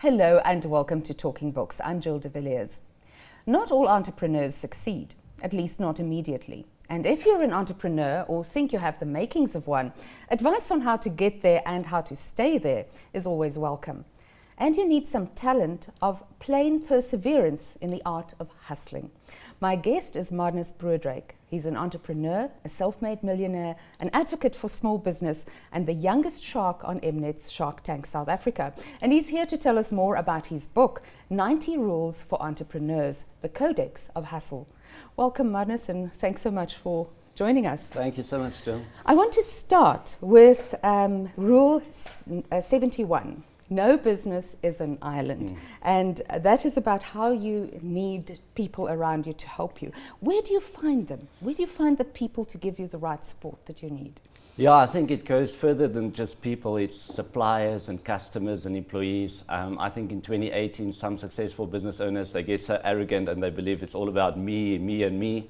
Hello and welcome to Talking Books. I'm Jill de Villiers. Not all entrepreneurs succeed, at least not immediately. And if you're an entrepreneur or think you have the makings of one, advice on how to get there and how to stay there is always welcome. And you need some talent of plain perseverance in the art of hustling. My guest is Marnus Broodryk. He's an entrepreneur, a self-made millionaire, an advocate for small business, and the youngest shark on Mnet's Shark Tank South Africa. And he's here to tell us more about his book, 90 Rules for Entrepreneurs, the Codex of Hustle. Welcome, Marnus, and thanks so much for joining us. Thank you so much, Jill. I want to start with Rule 71. No business is an island. And that is about how you need people around you to help you. Where do you find them? Where do you find the people to give you the right support that you need? Yeah, I think it goes further than just people. It's suppliers and customers and employees. I think in 2018, some successful business owners, they get so arrogant and they believe it's all about me, me and me.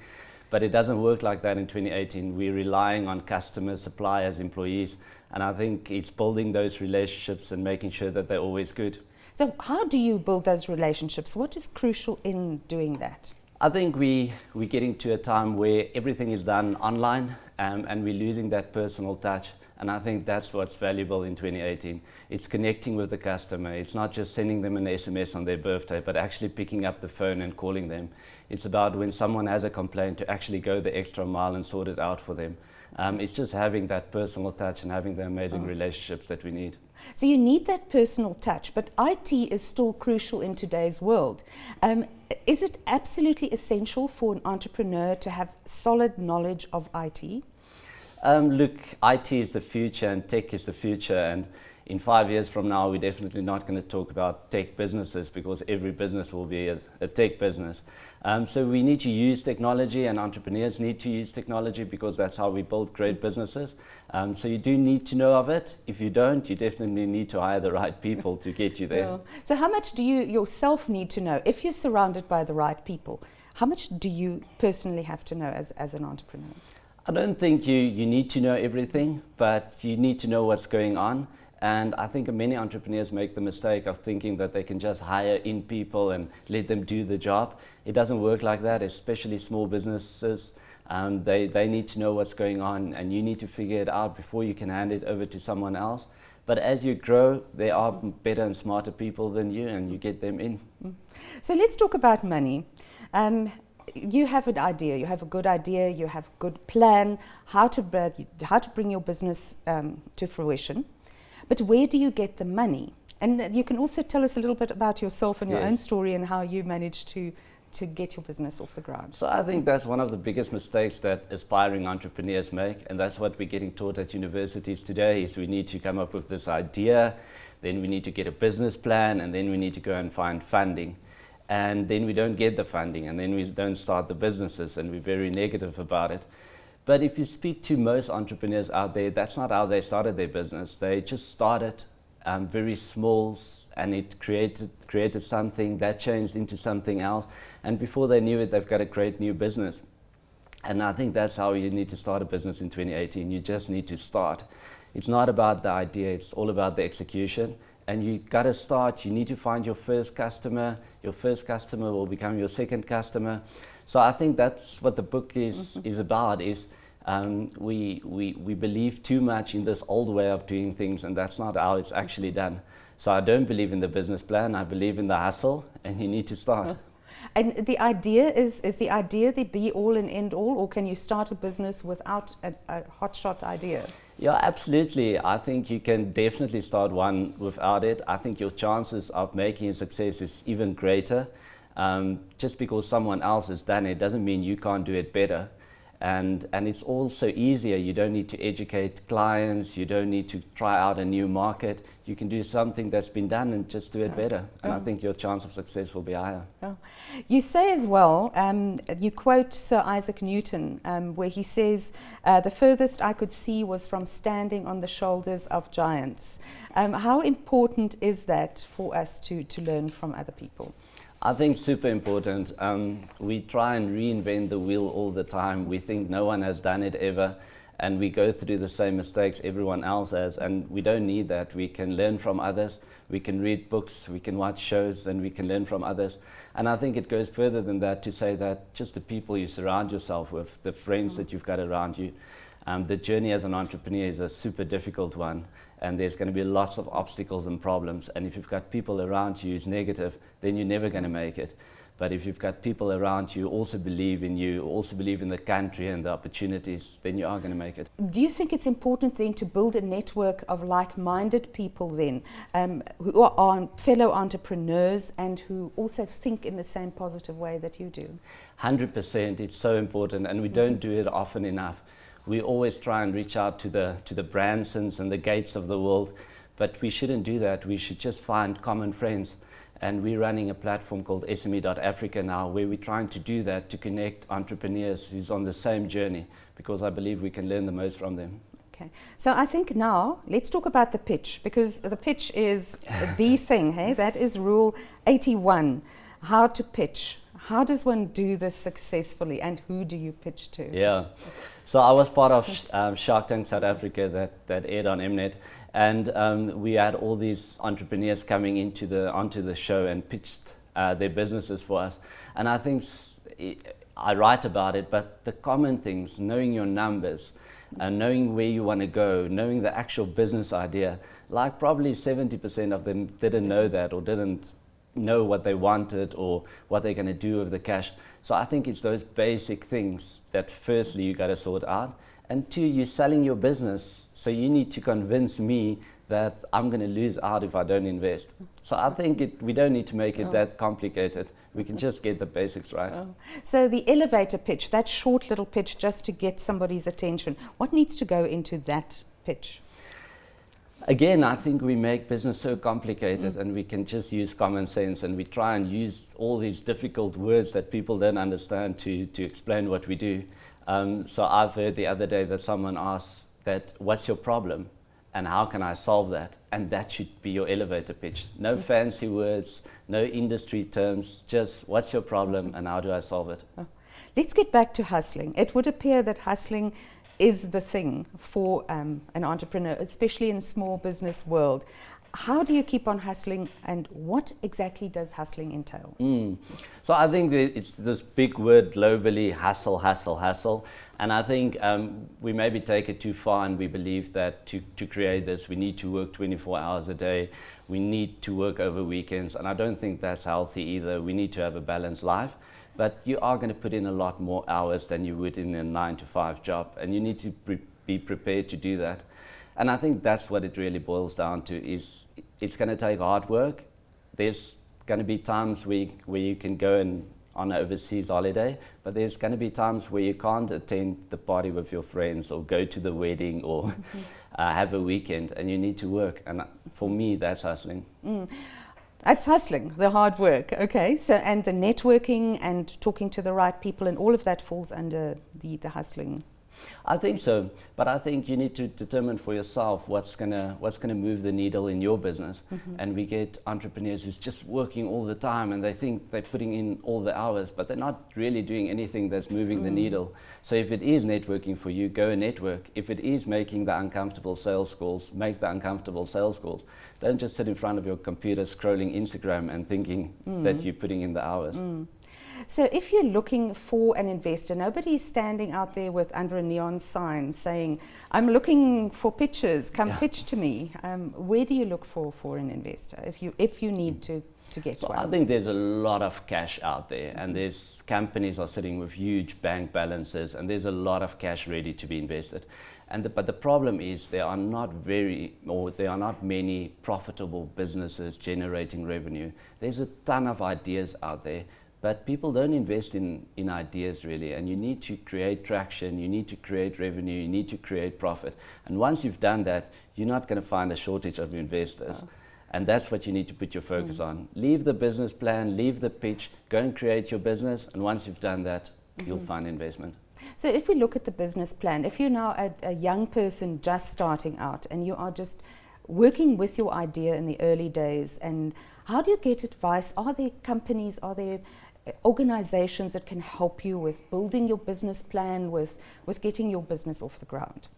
But it doesn't work like that in 2018. We're relying on customers, suppliers, employees. And I think it's building those relationships and making sure that they're always good. So how do you build those relationships? What is crucial in doing that? I think we're getting to a time where everything is done online and we're losing that personal touch. And I think that's what's valuable in 2018. It's connecting with the customer. It's not just sending them an SMS on their birthday, but actually picking up the phone and calling them. It's about when someone has a complaint to actually go the extra mile and sort it out for them. It's just having that personal touch and having the amazing relationships that we need. So you need that personal touch, but IT is still crucial in today's world. Is it absolutely essential for an entrepreneur to have solid knowledge of IT? Look, IT is the future and tech is the future, and in 5 years from now we're definitely not going to talk about tech businesses because every business will be a tech business. So we need to use technology, and entrepreneurs need to use technology because that's how we build great businesses. So you do need to know of it. If you don't, you definitely need to hire the right people to get you there. Yeah. So how much do you yourself need to know? If you're surrounded by the right people, how much do you personally have to know as an entrepreneur? I don't think you need to know everything, but you need to know what's going on. And I think many entrepreneurs make the mistake of thinking that they can just hire in people and let them do the job. It doesn't work like that, especially small businesses. They need to know what's going on, and you need to figure it out before you can hand it over to someone else. But as you grow, there are better and smarter people than you, and you get them in. So let's talk about money. You have an idea, you have a good idea, you have a good plan, how to bring your business to fruition. But where do you get the money? And you can also tell us a little bit about yourself and your own story and how you managed to get your business off the ground. So I think that's one of the biggest mistakes that aspiring entrepreneurs make, and that's what we're getting taught at universities today, is we need to come up with this idea, then we need to get a business plan, and then we need to go and find funding. And then we don't get the funding, and then we don't start the businesses, and we're very negative about it. But if you speak to most entrepreneurs out there, that's not how they started their business. They just started very small, and it created something that changed into something else. And before they knew it, they've got a great new business. And I think that's how you need to start a business in 2018. You just need to start. It's not about the idea, it's all about the execution. And you got to start. You need to find your first customer. Your first customer will become your second customer. So I think that's what the book is about. Is we believe too much in this old way of doing things, and that's not how it's actually done. So I don't believe in the business plan. I believe in the hustle, and you need to start. And the idea is the idea the be all and end all, or can you start a business without a hotshot idea? Yeah, absolutely. I think you can definitely start one without it. I think your chances of making a success is even greater. Just because someone else has done it doesn't mean you can't do it better. And it's also easier. You don't need to educate clients. You don't need to try out a new market. You can do something that's been done and just do it better. And I think your chance of success will be higher. You say as well, you quote Sir Isaac Newton, where he says, the furthest I could see was from standing on the shoulders of giants. How important is that for us to learn from other people? I think super important. We try and reinvent the wheel all the time. We think no one has done it ever. and we go through the same mistakes everyone else has, and we don't need that. We can learn from others, we can read books, we can watch shows, and we can learn from others. And I think it goes further than that to say that just the people you surround yourself with, the friends that you've got around you, the journey as an entrepreneur is a super difficult one, and there's going to be lots of obstacles and problems, and if you've got people around you who's negative, then you're never going to make it. But if you've got people around you who also believe in you, also believe in the country and the opportunities, then you are going to make it. Do you think it's important then to build a network of like-minded people then, who are fellow entrepreneurs and who also think in the same positive way that you do? 100%, it's so important, and we don't do it often enough. We always try and reach out to the Bransons and the Gates of the world, but we shouldn't do that. We should just find common friends. And we're running a platform called SME.Africa now, where we're trying to do that, to connect entrepreneurs who's on the same journey, because I believe we can learn the most from them. Okay, so I think now let's talk about the pitch, because the pitch is the thing, hey? That is rule 81, how to pitch. How does one do this successfully, and who do you pitch to? Yeah, so I was part of Shark Tank South Africa that aired on Mnet. And we had all these entrepreneurs coming onto the show and pitched their businesses for us. And I think I write about it, but the common things, knowing your numbers, knowing where you want to go, knowing the actual business idea, like probably 70% of them didn't know that, or didn't know what they wanted or what they're going to do with the cash. So I think it's those basic things that firstly you got to sort out. And two, you're selling your business, so you need to convince me that I'm going to lose out if I don't invest. So I think we don't need to make it that complicated. We can just get the basics right. So the elevator pitch, that short little pitch just to get somebody's attention, what needs to go into that pitch? Again, I think we make business so complicated, and we can just use common sense, and we try and use all these difficult words that people don't understand to explain what we do. So I've heard the other day that someone asked that, what's your problem and how can I solve that? And that should be your elevator pitch. No fancy words, no industry terms, just what's your problem and how do I solve it? Let's get back to hustling. It would appear that hustling is the thing for an entrepreneur, especially in a small business world. How do you keep on hustling, and what exactly does hustling entail? So I think it's this big word globally, hustle, hustle, hustle. And I think we maybe take it too far, and we believe that to create this, we need to work 24 hours a day. We need to work over weekends. And I don't think that's healthy either. We need to have a balanced life. But you are going to put in a lot more hours than you would in a 9-to-5 job. And you need to be prepared to do that. And I think that's what it really boils down to, is it's going to take hard work. There's going to be times where you can go on an overseas holiday, but there's going to be times where you can't attend the party with your friends or go to the wedding or have a weekend, and you need to work. And for me, that's hustling. That's hustling, the hard work. Okay, so and the networking and talking to the right people and all of that falls under the hustling. I think so, but I think you need to determine for yourself what's gonna move the needle in your business. And we get entrepreneurs who's just working all the time, and they think they're putting in all the hours, but they're not really doing anything that's moving the needle. So if it is networking for you, go and network. If it is making the uncomfortable sales calls, make the uncomfortable sales calls. Don't just sit in front of your computer scrolling Instagram and thinking that you're putting in the hours. So if you're looking for an investor, nobody's standing out there under a neon sign saying, I'm looking for pitches, come pitch to me. Where do you look for an investor if you need to get one? I think there's a lot of cash out there, and there's companies are sitting with huge bank balances, and there's a lot of cash ready to be invested. But the problem is there are not many profitable businesses generating revenue. There's a ton of ideas out there, but people don't invest in ideas really, and you need to create traction, you need to create revenue, you need to create profit. And once you've done that, you're not going to find a shortage of investors. And that's what you need to put your focus on. Leave the business plan, leave the pitch, go and create your business, and once you've done that, you'll find investment. So if we look at the business plan, if you're now a young person just starting out and you are just working with your idea in the early days, and how do you get advice? Are there companies, are there organizations that can help you with building your business plan, with getting your business off the ground?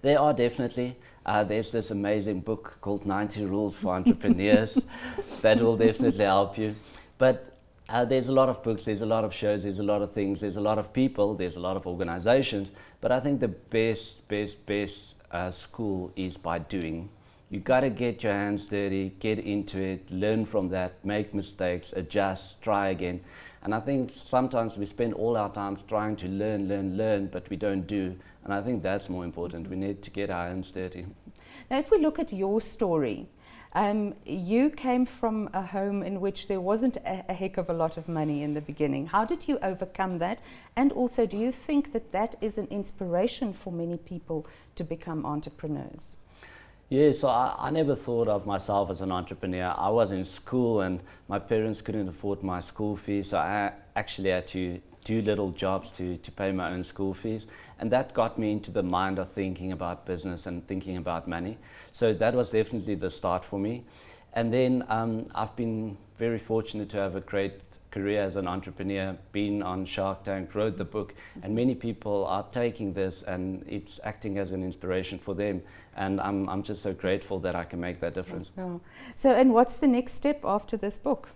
There are definitely. There's this amazing book called 90 Rules for Entrepreneurs that will definitely help you. But there's a lot of books, there's a lot of shows, there's a lot of things, there's a lot of people, there's a lot of organizations. But I think the best school is by doing. You got to get your hands dirty, get into it, learn from that, make mistakes, adjust, try again. And I think sometimes we spend all our time trying to learn, but we don't do. And I think that's more important. We need to get our hands dirty. Now, if we look at your story, you came from a home in which there wasn't a heck of a lot of money in the beginning. How did you overcome that? And also, do you think that that is an inspiration for many people to become entrepreneurs? Yeah, so I never thought of myself as an entrepreneur. I was in school and my parents couldn't afford my school fees, so I actually had to do little jobs to pay my own school fees. And that got me into the mind of thinking about business and thinking about money. So that was definitely the start for me. And then I've been very fortunate to have a great career as an entrepreneur, been on Shark Tank, wrote the book, and many people are taking this and it's acting as an inspiration for them. And I'm just so grateful that I can make that difference. Oh. So, and what's the next step after this book?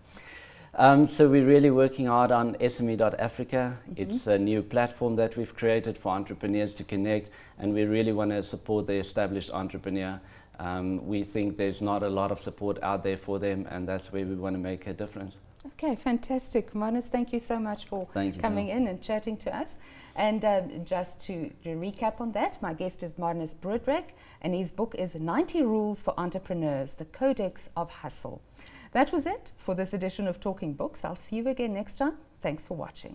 So we're really working hard on SME.Africa. It's a new platform that we've created for entrepreneurs to connect, and we really want to support the established entrepreneur. We think there's not a lot of support out there for them, and that's where we want to make a difference. Okay, fantastic. Marnus, thank you so much for coming in and chatting to us. And just to recap on that, my guest is Marnus Broodryk, and his book is 90 Rules for Entrepreneurs, the Codex of Hustle. That was it for this edition of Talking Books. I'll see you again next time. Thanks for watching.